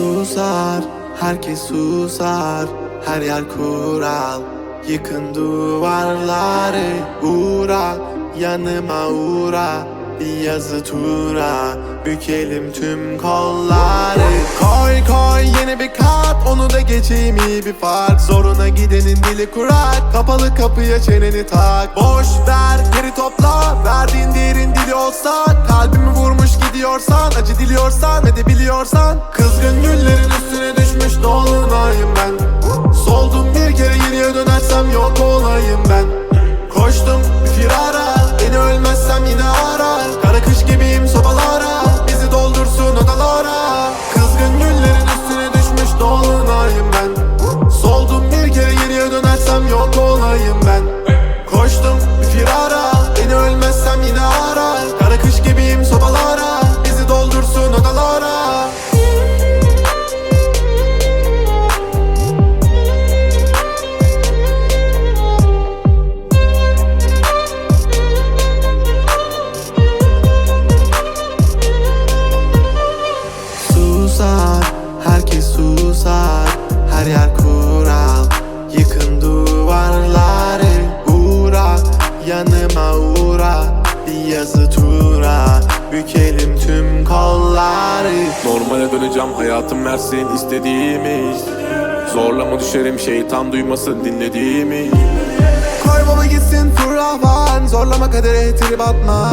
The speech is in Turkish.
susar, herkes susar. Her yer kural, yıkın duvarları. Uğra, yanıma uğra, bir yazı tura. Bükelim tüm kolları. Koy koy yeni bir kat, onu da geçeyim iyi bir fark. Zoruna gidenin dili kurak, kapalı kapıya çeneni tak. Boş ver geri topla, verdiğin değerin dili olsa. Kalbimi vurmuş gidiyorsan, acı diliyorsan ve de biliyorsan. Kızgın güllerin üstüne düşmüş dolunayım ben. Soldum bir kere, geriye dönersem yok olayım ben. Koştum bir firara, beni ölmezsem yine arar. Kara kış gibiyim sobalara, bizi doldursun odalara. Kızgın güllerin üstüne düşmüş dolunayım ben. Soldum bir kere, geriye dönersem yok olayım ben. Koştum bir firara, beni ölmezsem yine arar. Kara kış gibiyim sobalara, bizi doldursun odalara. Herkes susar, her yer kural. Yıkın duvarları. Uğra, yanıma uğra, bir yazı tura. Bükelim tüm kolları. Normale döneceğim, hayatım versin istediğimi. Zorlama düşerim, şeytan duymasın dinlediğimi. Koy baba gitsin fırlavan, zorlama kadere trip atma.